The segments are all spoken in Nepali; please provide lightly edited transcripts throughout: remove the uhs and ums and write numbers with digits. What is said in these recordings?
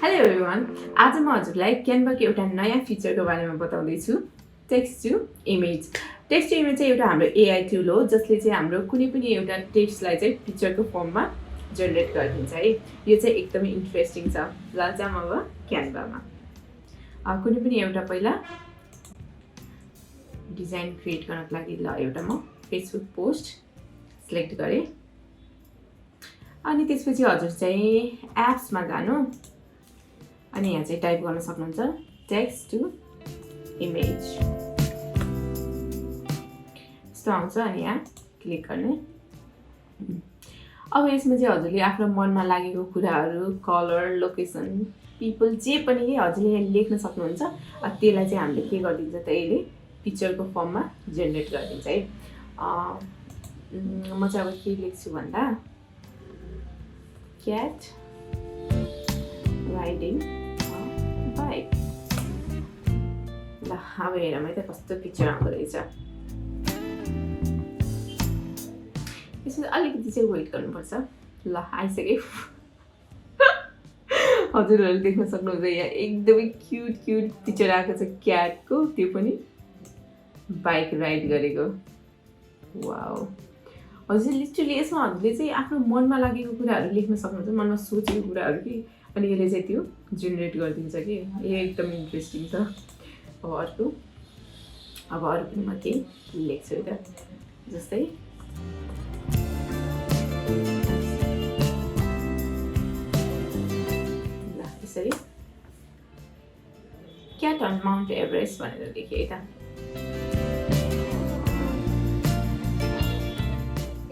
हेलो एभ्रिवान, आज म हजुरलाई क्यानभाको एउटा नयाँ फिचरको बारेमा बताउँदैछु। Text to image. Text to image चाहिँ एउटा हाम्रो एआई टुल हो जसले चाहिँ हाम्रो कुनै पनि एउटा टेक्स्टलाई चाहिँ पिक्चरको फर्ममा जेनेरेट गरिदिन्छ है। यो चाहिँ एकदमै इन्ट्रेस्टिङ छ। ल जाऊँ अब क्यानभामा। कुनै पनि एउटा पहिला डिजाइन क्रिएट गर्नको लागि ल एउटा म फेसबुक पोस्ट सिलेक्ट गरेँ। अनि त्यसपछि हजुर चाहिँ एप्समा जानु अनि यहाँ चाहिँ टाइप गर्न सक्नुहुन्छ टेक्स्ट टु इमेज। यस्तो आउँछ अनि यहाँ क्लिक गर्ने। अब यसमा चाहिँ हजुरले आफ्नो मनमा लागेको कुराहरू, कलर, लोकेसन, पिपल जे पनि हजुरले यहाँ लेख्न सक्नुहुन्छ। त्यसलाई चाहिँ हामीले के गरिदिन्छ त यसले पिक्चरको फर्ममा जेनेरेट गरिदिन्छ है। म चाहिँ अब के लेख्छु भन्दा क्याट राइडिङ बाइक। ल अब हेरौँ है त कस्तो पिक्चर आउँदो रहेछ। यसमा अलिकति चाहिँ वेट गर्नुपर्छ। ल आइसक्यो। हजुरहरूले देख्न सक्नुहुन्छ यहाँ एकदमै क्युट पिक्चर आएको छ क्याटको, त्यो पनि बाइक राइड गरेको। वाउ, हजुर लिटरली यसमा हजुरले चाहिँ आफ्नो मनमा लागेको कुराहरू लेख्न सक्नुहुन्छ, मनमा सोचेको कुराहरू कि, अनि यसले चाहिँ त्यो जेनेरेट गरिदिन्छ कि। यो एकदम इन्ट्रेस्टिङ छ। अब अर्को पनि म केही लेख्छु त, जस्तै ल यसरी क्याट अन माउन्ट एभरेस्ट भनेर लेखेँ है त।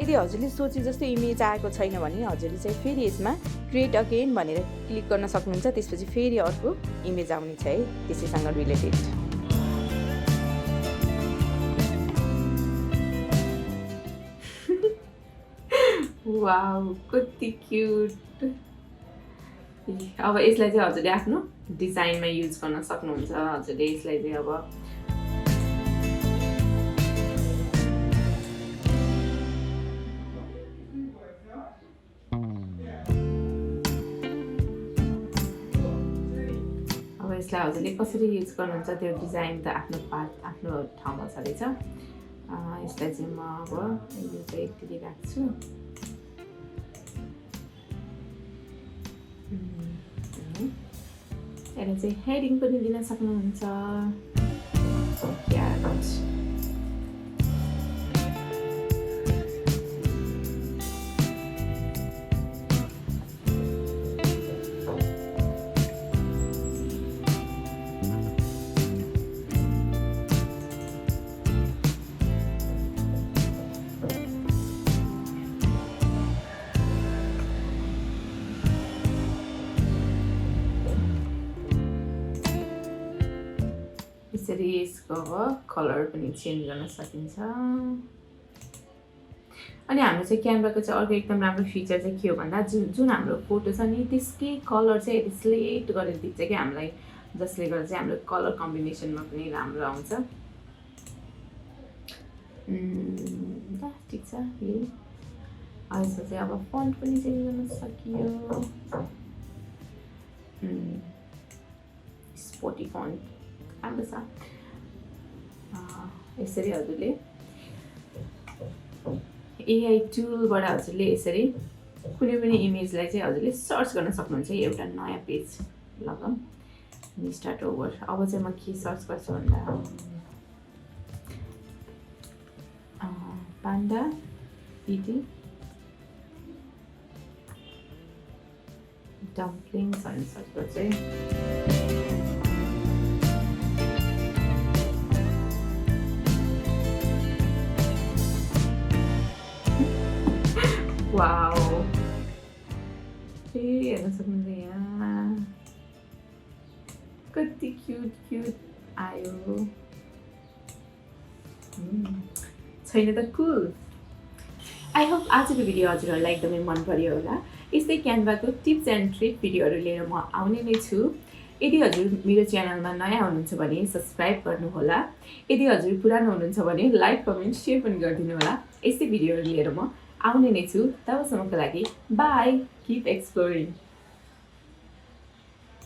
यदि हजुरले सोचे जस्तो इमेज आएको छैन भने हजुरले चाहिँ फेरि यसमा क्रिएट अगेन भनेर क्लिक गर्न सक्नुहुन्छ। त्यसपछि फेरि अर्को इमेज आउने छ है त्यसैसँग रिलेटेड। वाउ कति क्युट। अब यसलाई चाहिँ हजुरले आफ्नो डिजाइनमा युज गर्न सक्नुहुन्छ। हजुरले यसलाई चाहिँ अब यसलाई हजुरले कसरी युज गर्नुहुन्छ त्यो डिजाइन त आफ्नो ठाउँमा छँदैछ। यसलाई चाहिँ म अब यो चाहिँ यति राख्छु। यसलाई चाहिँ हेडिङ पनि दिन सक्नुहुन्छ। यसरी यसको अब कलर पनि चेन्ज गर्न सकिन्छ। अनि हाम्रो चाहिँ क्यानभाको चाहिँ अर्को एकदम राम्रो फिचर चाहिँ के हो भन्दा जुन हाम्रो फोटो छ नि त्यसकै कलर चाहिँ यदि सिलेक्ट गरेर दिन्छ कि हामीलाई, जसले गर्दा चाहिँ हाम्रो कलर कम्बिनेसनमा पनि राम्रो आउँछ। ठिक छ। यो यसमा चाहिँ अब फन्ट पनि चेन्ज गर्न सकियो। स्पोटी फन्ट राम्रो छ। यसरी हजुरले एआई टुलबाट हजुरले यसरी कुनै पनि इमेजलाई चाहिँ हजुरले सर्च गर्न सक्नुहुन्छ। एउटा नयाँ पेज लगाऊँ अनि स्टार्ट ओभर। अब चाहिँ म के सर्च गर्छु भन्दा पान्डा इटिङ डम्पलिङ्स भनेर सर्च गर्छु है। वाउ, हेर्न सक्नुहुन्छ यहाँ कति क्युट आयो। छैन त कुल। आई होप आजको भिडियो हजुरहरूलाई एकदमै मन पर्यो होला। यस्तै क्यानभाको टिप्स एन्ड ट्रिक भिडियोहरू लिएर म आउने नै छु। यदि हजुर मेरो च्यानलमा नयाँ हुनुहुन्छ भने सब्सक्राइब गर्नुहोला। यदि हजुर पुरानो हुनुहुन्छ भने लाइक, कमेन्ट, सेयर पनि गरिदिनु होला। यस्तै भिडियोहरू लिएर म आउने नै छु। तबसम्मको लागि बाई, किप एक्सप्लोरिङ।